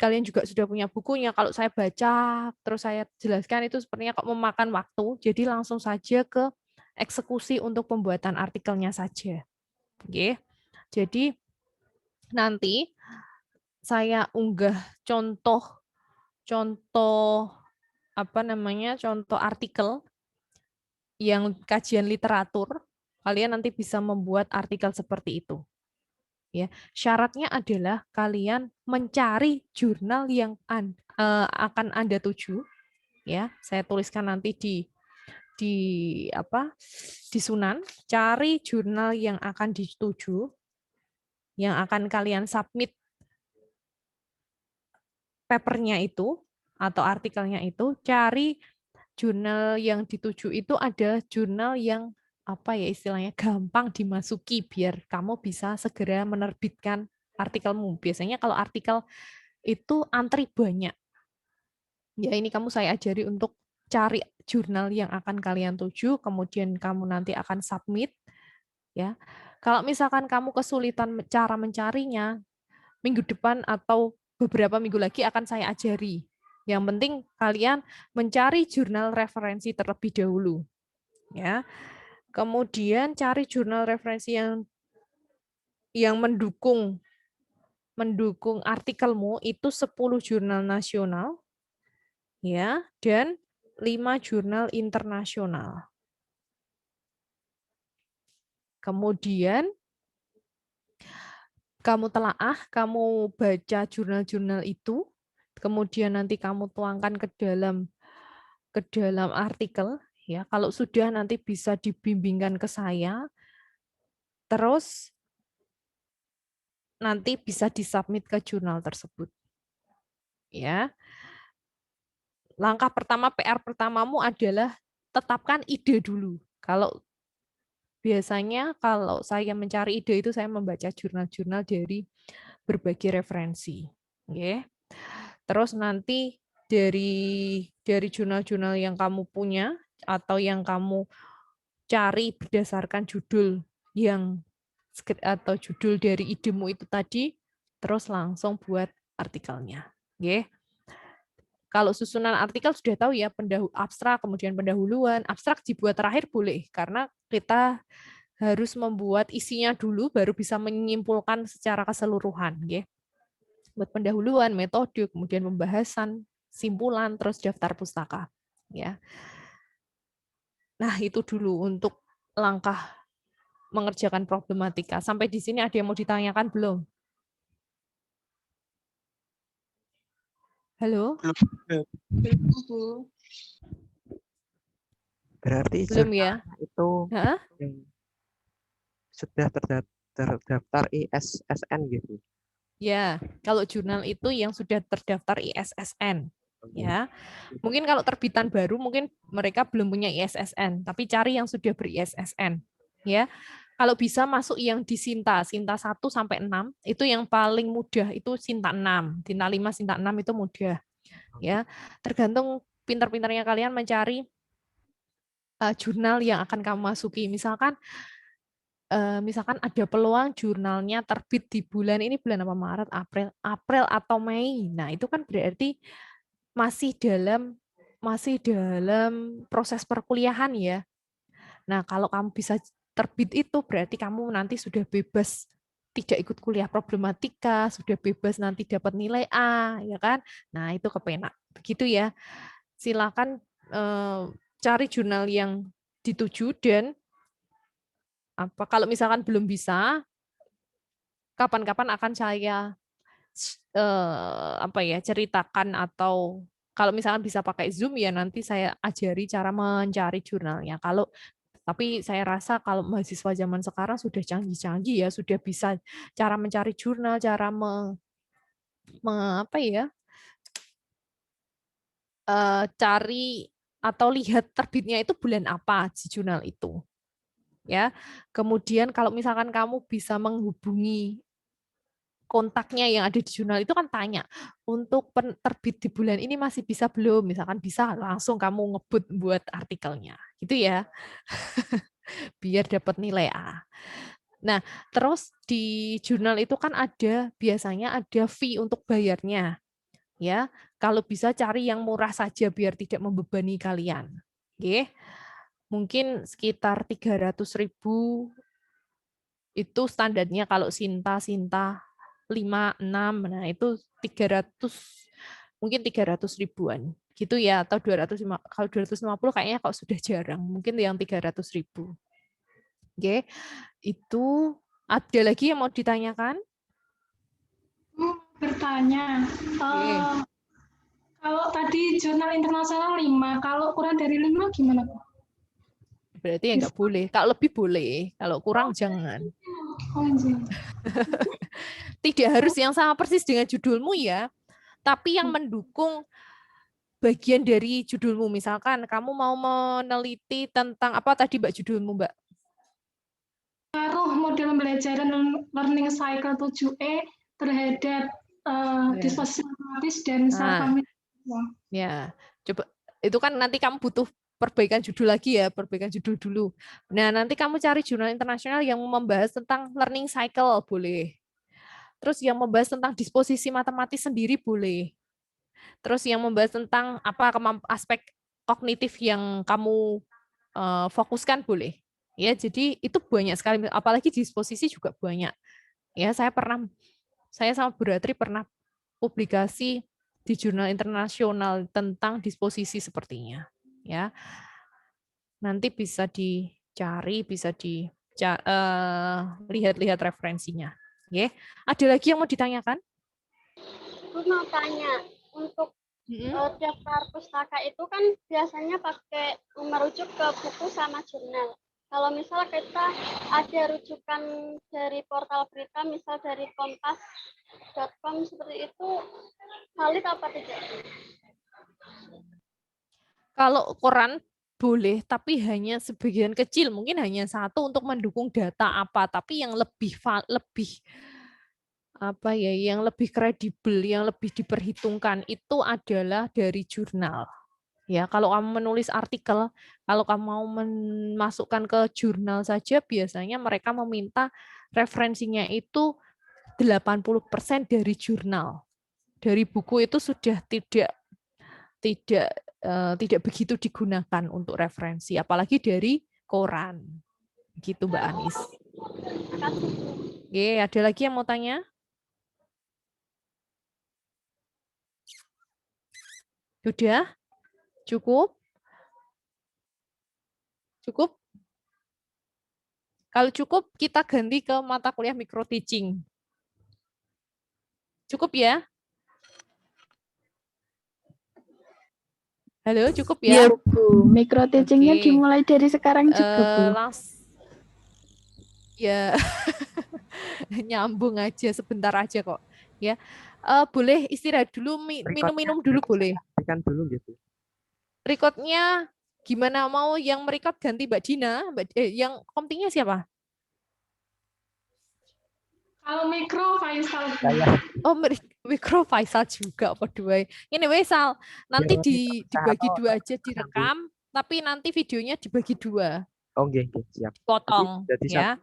kalian juga sudah punya bukunya. Kalau saya baca terus saya jelaskan itu sepertinya kok memakan waktu. Jadi langsung saja ke eksekusi untuk pembuatan artikelnya saja. Oke. Jadi nanti saya unggah contoh contoh artikel yang kajian literatur. Kalian nanti bisa membuat artikel seperti itu. Ya, syaratnya adalah kalian mencari jurnal yang akan Anda tuju. Ya, saya tuliskan nanti di Sunan, cari jurnal yang akan dituju, yang akan kalian submit papernya itu atau artikelnya itu, cari jurnal yang dituju itu ada jurnal yang apa ya istilahnya gampang dimasuki biar kamu bisa segera menerbitkan artikelmu. Biasanya kalau artikel itu antri banyak. Ya ini saya ajari untuk cari jurnal yang akan kalian tuju, kemudian kamu nanti akan submit. Ya, kalau misalkan kamu kesulitan cara mencarinya, minggu depan atau beberapa minggu lagi akan saya ajari. Yang penting kalian mencari jurnal referensi terlebih dahulu. Ya. Kemudian cari jurnal referensi yang mendukung artikelmu itu 10 jurnal nasional ya dan 5 jurnal internasional. Kemudian kamu telaah, kamu baca jurnal-jurnal itu, kemudian nanti kamu tuangkan ke dalam artikel ya. Kalau sudah nanti bisa dibimbingkan ke saya. Terus nanti bisa disubmit ke jurnal tersebut. Ya. Langkah pertama, PR pertamamu adalah tetapkan ide dulu. Biasanya kalau saya mencari ide itu saya membaca jurnal-jurnal dari berbagai referensi. Oke. Terus nanti dari jurnal-jurnal yang kamu punya atau yang kamu cari berdasarkan judul atau judul dari idemu itu tadi, terus langsung buat artikelnya. Oke. Kalau susunan artikel sudah tahu ya, abstrak, kemudian pendahuluan. Abstrak dibuat terakhir boleh, karena kita harus membuat isinya dulu, baru bisa menyimpulkan secara keseluruhan. Buat pendahuluan, metode, kemudian pembahasan, simpulan, terus daftar pustaka. Ya. Nah, itu dulu untuk langkah mengerjakan problematika. Sampai di sini ada yang mau ditanyakan belum? Halo? Berarti Belum ya? itu Hah? sudah terdaftar ISSN gitu. Ya, kalau jurnal itu yang sudah terdaftar ISSN. Ya, mungkin kalau terbitan baru mungkin mereka belum punya ISSN, tapi cari yang sudah ber-ISSN. Ya, Kalau bisa masuk yang di Sinta 1 sampai 6 itu yang paling mudah, itu Sinta 6, Sinta 5, Sinta 6 itu mudah. Ya, tergantung pintar-pintarnya kalian mencari jurnal yang akan kamu masuki. Misalkan ada peluang jurnalnya terbit di bulan ini, bulan apa, Maret, April atau Mei. Nah, itu kan berarti masih dalam proses perkuliahan ya. Nah, kalau kamu bisa terbit itu berarti kamu nanti sudah bebas tidak ikut kuliah problematika, sudah bebas nanti dapat nilai A, ya kan? Nah, itu kepenak. Begitu ya. Silakan cari jurnal yang dituju, dan kalau misalkan belum bisa, kapan-kapan akan saya ceritakan, atau kalau misalkan bisa pakai Zoom ya nanti saya ajari cara mencari jurnalnya. Tapi saya rasa kalau mahasiswa zaman sekarang sudah canggih-canggih ya, sudah bisa cara mencari jurnal, cara cari atau lihat terbitnya itu bulan apa di jurnal itu. Ya. Kemudian kalau misalkan kamu bisa menghubungi kontaknya yang ada di jurnal itu, kan tanya, untuk terbit di bulan ini masih bisa belum? Misalkan bisa, langsung kamu ngebut buat artikelnya. Gitu ya. Biar dapat nilai A. Nah, terus di jurnal itu kan biasanya ada fee untuk bayarnya. Ya, kalau bisa cari yang murah saja biar tidak membebani kalian. Oke. Mungkin sekitar 300.000 itu standarnya kalau Sinta 5, 6, nah itu 300 ribuan gitu ya, atau 250. Kalau 250 kayaknya kok sudah jarang, mungkin yang 300.000. Oke, itu ada lagi yang mau ditanyakan? Bertanya, kalau tadi jurnal internasional 5, kalau kurang dari 5 gimana, Pak? Berarti ya nggak boleh. Kalau lebih boleh, kalau kurang jangan. Tidak harus yang sama persis dengan judulmu ya, tapi yang mendukung bagian dari judulmu. Misalkan kamu mau meneliti tentang apa tadi Mbak judulmu, Mbak? Pengaruh model pembelajaran learning cycle 7E terhadap disposisi matematis dan saraf. Ya, coba itu kan nanti kamu butuh perbaikan judul lagi ya, perbaikan judul dulu. Nah, nanti kamu cari jurnal internasional yang membahas tentang learning cycle, boleh. Terus yang membahas tentang disposisi matematis sendiri, boleh. Terus yang membahas tentang aspek kognitif yang kamu fokuskan, boleh. Ya, jadi itu banyak sekali, apalagi disposisi juga banyak. Ya, saya sama Bu Ratri pernah publikasi di jurnal internasional tentang disposisi sepertinya. Ya, nanti bisa dicari, bisa lihat-lihat referensinya. Oke. Ada lagi yang mau ditanyakan? Aku mau tanya, untuk daftar pustaka itu kan biasanya pakai merujuk ke buku sama jurnal. Kalau misal kita ada rujukan dari portal berita, misal dari kompas.com seperti itu, valid apa tidak? Kalau koran boleh, tapi hanya sebagian kecil, mungkin hanya satu untuk mendukung data tapi yang lebih yang lebih kredibel, yang lebih diperhitungkan itu adalah dari jurnal. Ya, kalau kamu menulis artikel, kalau kamu mau memasukkan ke jurnal saja, biasanya mereka meminta referensinya itu 80% dari jurnal. Dari buku itu sudah tidak begitu digunakan untuk referensi, apalagi dari koran. Gitu Mbak Anis. Oke, ada lagi yang mau tanya? Sudah? Cukup? Cukup? Kalau cukup, kita ganti ke mata kuliah micro teaching. Cukup ya? Halo, cukup ya? Iya, Bu. Micro teaching-nya dimulai dari sekarang juga, Bu. Ya, nyambung aja, sebentar aja kok. Ya, boleh istirahat dulu, minum-minum dulu boleh. Kan dulu gitu. Recordnya gimana, mau yang merecord ganti Mbak Dina, yang komtingnya siapa? Kalau mikro Faisal. Oh, mikro Faisal juga apa dua. Ini Faisal, nanti dibagi dua aja direkam, tapi nanti videonya dibagi dua. Oke, siap. Potong Jadi ya.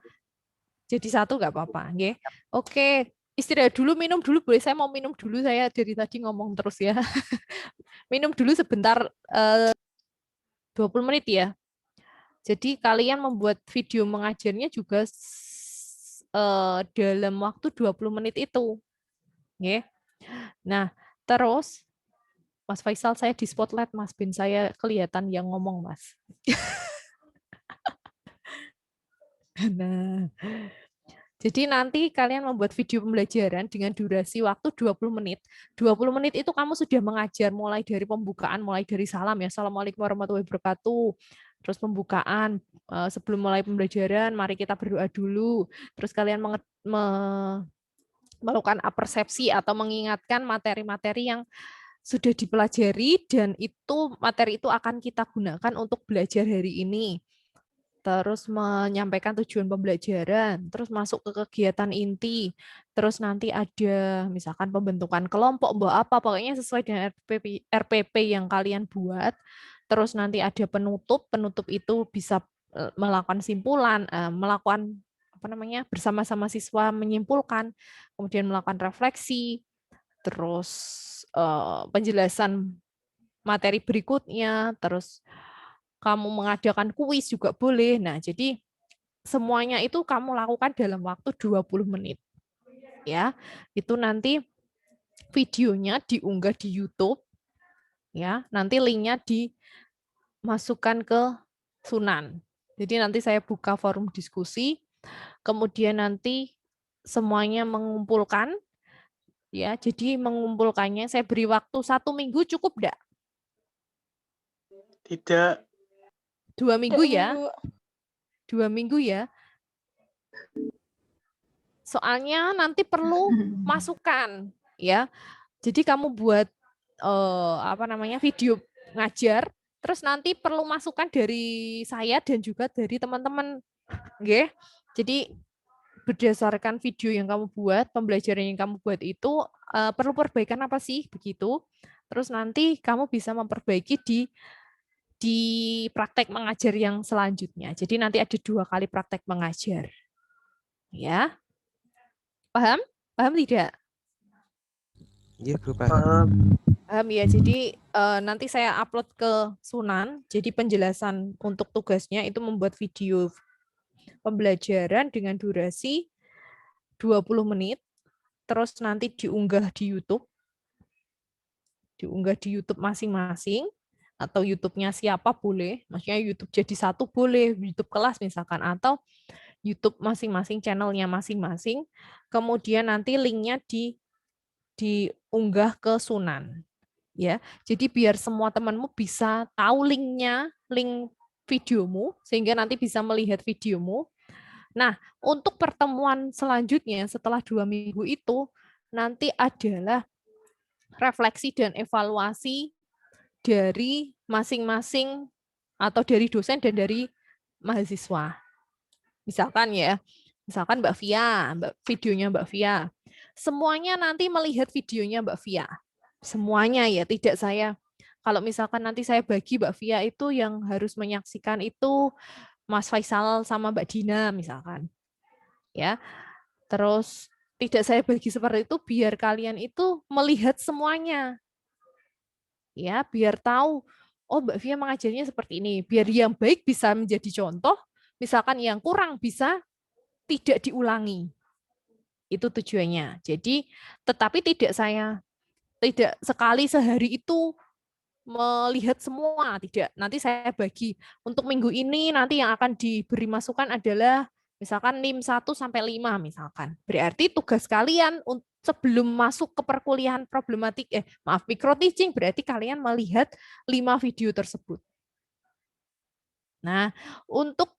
Jadi satu nggak apa-apa, nggih. Oke, istirahat dulu, minum dulu boleh. Saya mau minum dulu, saya dari tadi ngomong terus ya. Minum dulu sebentar 20 menit ya. Jadi kalian membuat video mengajarnya juga dalam waktu 20 menit itu. Oke. Nah, terus Mas Faisal, saya di spotlight Mas Bin, saya kelihatan yang ngomong Mas. Nah, jadi nanti kalian membuat video pembelajaran dengan durasi waktu 20 menit. 20 menit itu kamu sudah mengajar mulai dari pembukaan, mulai dari salam ya. Assalamualaikum warahmatullahi wabarakatuh. Terus pembukaan, sebelum mulai pembelajaran, mari kita berdoa dulu. Terus kalian melakukan persepsi atau mengingatkan materi-materi yang sudah dipelajari dan materi itu akan kita gunakan untuk belajar hari ini. Terus menyampaikan tujuan pembelajaran, terus masuk ke kegiatan inti, terus nanti ada misalkan pembentukan kelompok, pokoknya sesuai dengan RPP yang kalian buat. Terus nanti ada penutup itu bisa melakukan simpulan, melakukan bersama-sama siswa menyimpulkan, kemudian melakukan refleksi, terus penjelasan materi berikutnya, terus kamu mengadakan kuis juga boleh. Nah, jadi semuanya itu kamu lakukan dalam waktu 20 menit. Ya. Itu nanti videonya diunggah di YouTube. Ya, nanti linknya dimasukkan ke Sunan. Jadi nanti saya buka forum diskusi, kemudian nanti semuanya mengumpulkan. Ya, jadi mengumpulkannya saya beri waktu 1 minggu cukup enggak? Tidak. 2 minggu ya. 2 minggu ya. Soalnya nanti perlu masukan ya. Jadi kamu buat video ngajar, terus nanti perlu masukan dari saya dan juga dari teman-teman. Nggih. Jadi berdasarkan video yang kamu buat, pembelajaran yang kamu buat itu perlu perbaikan apa sih begitu. Terus nanti kamu bisa memperbaiki di praktek mengajar yang selanjutnya. Jadi nanti ada 2 kali praktek mengajar. Ya. Paham? Paham tidak? Iya, Bu, paham. Paham ya. Jadi nanti saya upload ke Sunan. Jadi penjelasan untuk tugasnya itu membuat video pembelajaran dengan durasi 20 menit. Terus nanti diunggah di YouTube. Diunggah di YouTube masing-masing. Atau YouTube-nya siapa boleh, maksudnya YouTube jadi satu boleh, YouTube kelas misalkan, atau YouTube masing-masing, channelnya masing-masing, kemudian nanti linknya diunggah ke Sunan. Ya, jadi biar semua temanmu bisa tahu linknya, link videomu, sehingga nanti bisa melihat videomu. Nah, untuk pertemuan selanjutnya setelah 2 minggu itu, nanti adalah refleksi dan evaluasi dari masing-masing atau dari dosen dan dari mahasiswa. Misalkan Mbak Via, videonya Mbak Via. Semuanya nanti melihat videonya Mbak Via. Semuanya ya, tidak saya. Kalau misalkan nanti saya bagi Mbak Via itu yang harus menyaksikan itu Mas Faisal sama Mbak Dina misalkan. Ya. Terus tidak saya bagi seperti itu biar kalian itu melihat semuanya. Ya, biar tahu, oh Mbak Via mengajarnya seperti ini. Biar yang baik bisa menjadi contoh, misalkan yang kurang bisa tidak diulangi. Itu tujuannya. Jadi, tetapi tidak sekali sehari itu melihat semua, tidak. Nanti saya bagi. Untuk minggu ini nanti yang akan diberi masukan adalah misalkan NIM 1 sampai 5 misalkan. Berarti tugas kalian sebelum masuk ke perkuliahan micro teaching berarti kalian melihat 5 video tersebut. Nah, untuk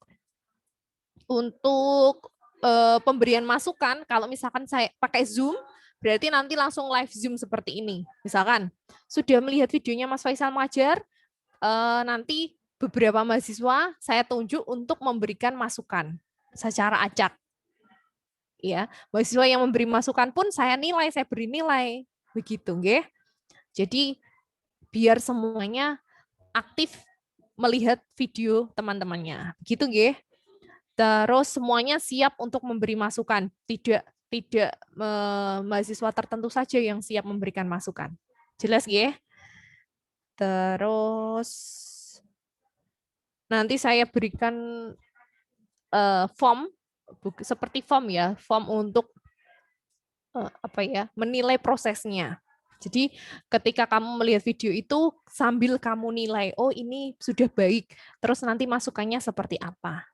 pemberian masukan kalau misalkan saya pakai Zoom berarti nanti langsung live Zoom seperti ini. Misalkan sudah melihat videonya Mas Faisal mengajar, nanti beberapa mahasiswa saya tunjuk untuk memberikan masukan secara acak. Ya, mahasiswa yang memberi masukan pun saya nilai, saya beri nilai. Begitu, nggih. Jadi biar semuanya aktif melihat video teman-temannya. Gitu nggih. Terus semuanya siap untuk memberi masukan. Tidak mahasiswa tertentu saja yang siap memberikan masukan. Jelas nggih? Terus nanti saya berikan form seperti form ya, form untuk menilai prosesnya. Jadi ketika kamu melihat video itu sambil kamu nilai, oh ini sudah baik, terus nanti masukannya seperti apa.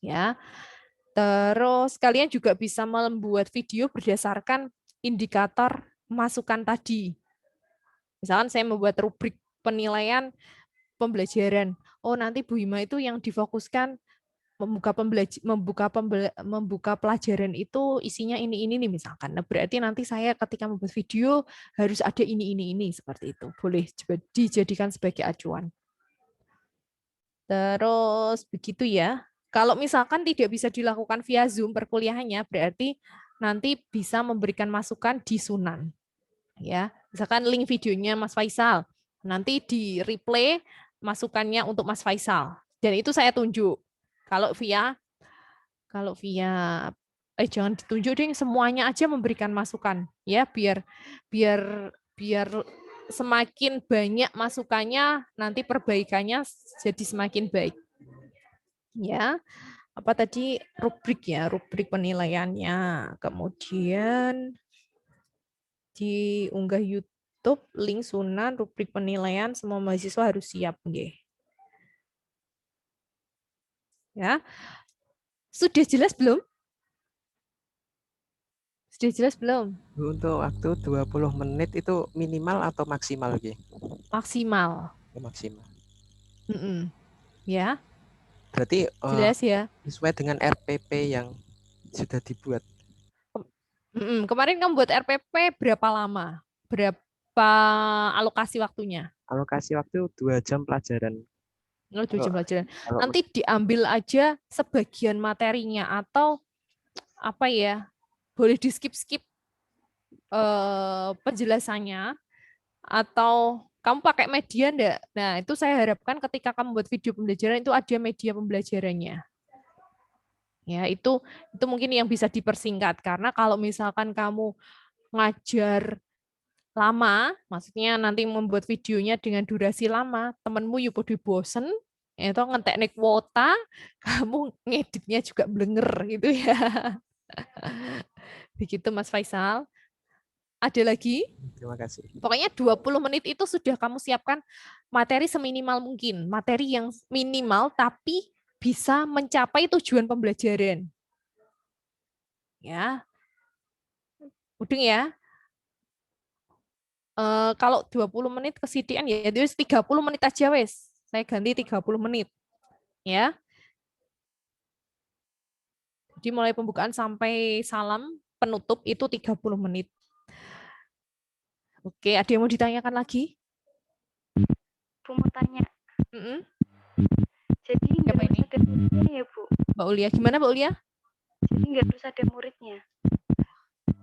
Ya. Terus kalian juga bisa membuat video berdasarkan indikator masukan tadi. Misalkan saya membuat rubrik penilaian pembelajaran. Oh, nanti Bu Hima itu yang difokuskan membuka pelajaran itu isinya ini nih misalkan. Nah, berarti nanti saya ketika membuat video harus ada ini seperti itu. Boleh dijadikan sebagai acuan. Terus begitu ya. Kalau misalkan tidak bisa dilakukan via Zoom perkuliahannya, berarti nanti bisa memberikan masukan di Sunan. Ya, misalkan link videonya Mas Faisal, nanti di replay masukannya untuk Mas Faisal. Dan itu saya tunjuk. Kalau via jangan ditunjuk deh, semuanya aja memberikan masukan ya, biar semakin banyak masukannya, nanti perbaikannya jadi semakin baik. Ya, apa tadi rubrik ya, rubrik penilaiannya. Kemudian diunggah YouTube, link Sunan, rubrik penilaian, semua mahasiswa harus siap. Nggih. Ya, sudah jelas belum? Sudah jelas belum? Untuk waktu 20 menit itu minimal atau maksimal? Maksimal. Maksimal. Ya. Berarti jelas ya. Sesuai dengan RPP yang sudah dibuat. Kemarin kamu buat RPP berapa lama? Berapa alokasi waktunya? Alokasi waktu 2 jam pelajaran. 2 jam pelajaran. Nanti diambil aja sebagian materinya atau apa ya? Boleh di skip penjelasannya atau kamu pakai media enggak? Nah, itu saya harapkan ketika kamu buat video pembelajaran itu ada media pembelajarannya. Ya, itu mungkin yang bisa dipersingkat karena kalau misalkan kamu ngajar lama, maksudnya nanti membuat videonya dengan durasi lama, temenmu yuk podo bosen, itu ngeteknik kuota, kamu ngeditnya juga blenger gitu ya. Begitu Mas Faisal. Ada lagi? Terima kasih. Pokoknya 20 menit itu sudah kamu siapkan materi seminimal mungkin. Materi yang minimal tapi bisa mencapai tujuan pembelajaran. Ya. Udeng ya. Kalau 20 menit kesediaan ya itu 30 menit aja wes. Saya ganti 30 menit. Ya. Jadi mulai pembukaan sampai salam penutup itu 30 menit. Oke, ada yang mau ditanyakan lagi? Bu mau tanya. Jadi nggak harus ada muridnya ya Bu? Mbak Ulia, gimana Mbak Ulia? Jadi nggak harus ada muridnya.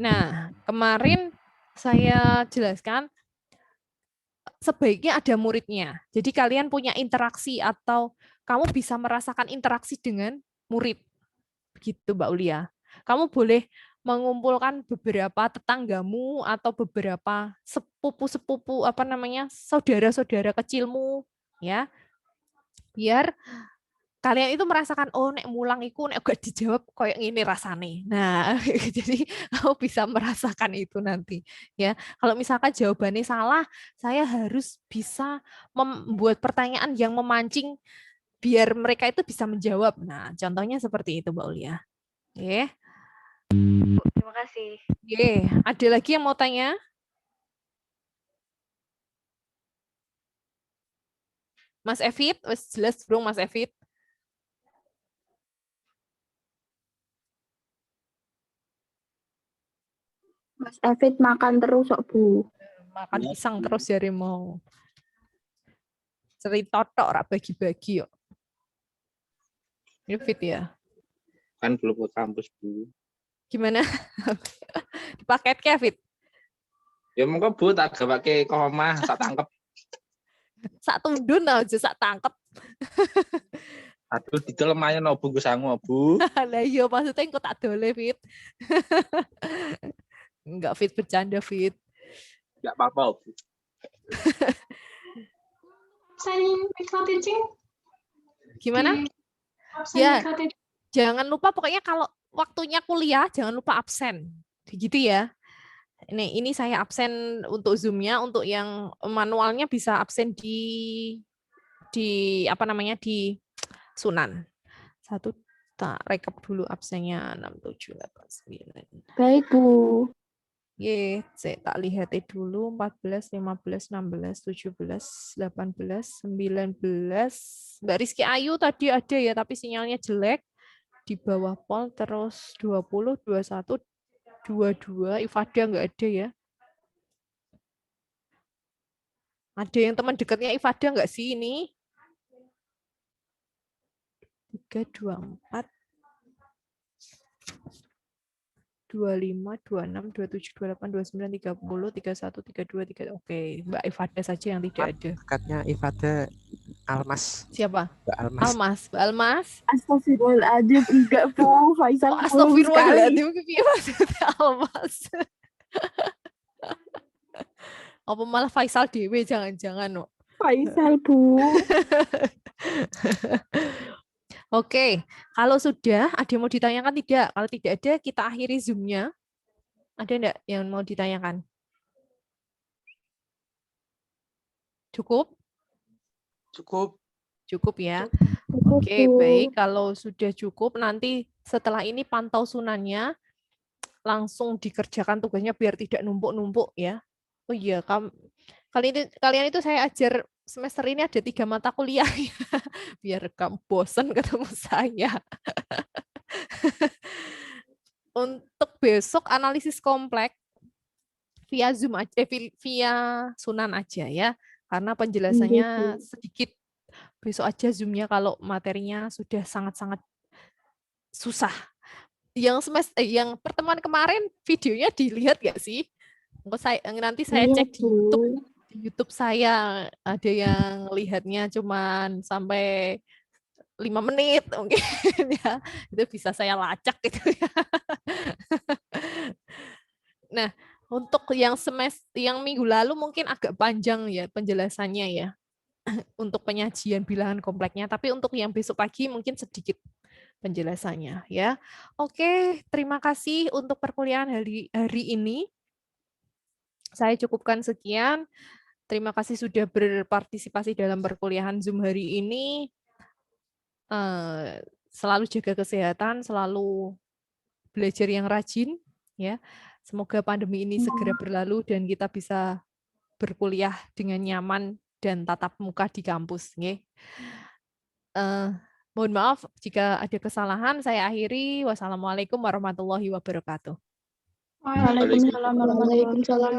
Nah, kemarin saya jelaskan sebaiknya ada muridnya. Jadi kalian punya interaksi atau kamu bisa merasakan interaksi dengan murid. Begitu Mbak Ulia. Kamu boleh mengumpulkan beberapa tetanggamu atau beberapa sepupu-sepupu saudara-saudara kecilmu ya. Biar kalian itu merasakan oh nek mulang iku nek gak dijawab koyo ngene rasane. Nah, jadi kamu bisa merasakan itu nanti ya. Kalau misalkan jawabannya salah, saya harus bisa membuat pertanyaan yang memancing biar mereka itu bisa menjawab. Nah, contohnya seperti itu, Mbak Ulia. Oke. Terima kasih. Oke, ada lagi yang mau tanya? Mas Evit, jelas dong Mas Evit. Mas Evit makan terus kok Bu. Makan pisang terus jari mau. Cerita tok ora bagi-bagi yuk. Evit ya. Kan belum ke kampus Bu. Gimana? Dipaket ke, Fit? Ya monggo Bu tak gawake koma sak tangkep. Sak tundun aja sak tangkep. Aduh didol lumayan no Bu sangu Bu. Lah iya maksudnya engko tak dole, Fit. Enggak, Fit, bercanda, Fit. Enggak apa-apa Bu. Absen micro teaching? Gimana? Absen Ya. micro teaching. Jangan lupa pokoknya kalau waktunya kuliah jangan lupa absen. Gitu ya. Ini saya absen untuk Zoom-nya, untuk yang manualnya bisa absen di apa namanya di Sunan. Satu tak rekap dulu absennya 6, 7, 8, 9. Baik, Bu. Ye, saya tak lihat dulu 14, 15, 16, 17, 18, 19. Mbak Rizky Ayu tadi ada ya, tapi sinyalnya jelek. Di bawah pol terus 20, 21, 22. Ifada nggak ada ya. Ada yang teman dekatnya Ifada nggak sih ini? 3, 24, 25, 26, 27, 28, 29, 30, 31, 32, 3. Oke, Mbak Ifada saja yang tidak ada. Dekatnya Ifada Almas. Siapa? Mbak Almas. Almas. Mbak Almas. Astagfirullahaladzim, enggak, Bu. Faisal belum sekali. Astagfirullahaladzim, piye maksudnya Almas? Apa malah Faisal dewe, jangan-jangan. Faisal, Bu. Oke, kalau sudah ada yang mau ditanyakan tidak? Kalau tidak ada, kita akhiri Zoom-nya. Ada enggak yang mau ditanyakan? Cukup? Cukup. Cukup ya. Cukup, Oke, Bu. baik. Kalau sudah cukup, nanti setelah ini pantau sunannya, langsung dikerjakan tugasnya biar tidak numpuk-numpuk ya. Oh iya, kalian itu saya ajar semester ini ada 3 mata kuliah ya. Biar kamu bosan ketemu saya. Untuk besok analisis kompleks via Zoom aja, via Sunan aja ya. Karena penjelasannya sedikit. Besok aja Zoom-nya kalau materinya sudah sangat-sangat susah. Yang pertemuan kemarin videonya dilihat nggak sih? Nanti saya cek di YouTube. Di YouTube saya ada yang lihatnya cuman sampai 5 menit mungkin ya. Itu bisa saya lacak gitu ya. Nah, untuk yang minggu lalu mungkin agak panjang ya penjelasannya ya. Untuk penyajian bilangan kompleknya, tapi untuk yang besok pagi mungkin sedikit penjelasannya ya. Oke, terima kasih untuk perkuliahan hari ini. Saya cukupkan sekian. Terima kasih sudah berpartisipasi dalam perkuliahan Zoom hari ini. Selalu jaga kesehatan, selalu belajar yang rajin ya. Semoga pandemi ini segera berlalu dan kita bisa berkuliah dengan nyaman dan tatap muka di kampus. Mohon maaf jika ada kesalahan. Saya akhiri. Wassalamualaikum warahmatullahi wabarakatuh. Waalaikumsalam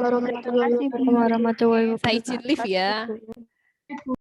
warahmatullahi wabarakatuh. Saya izin live ya.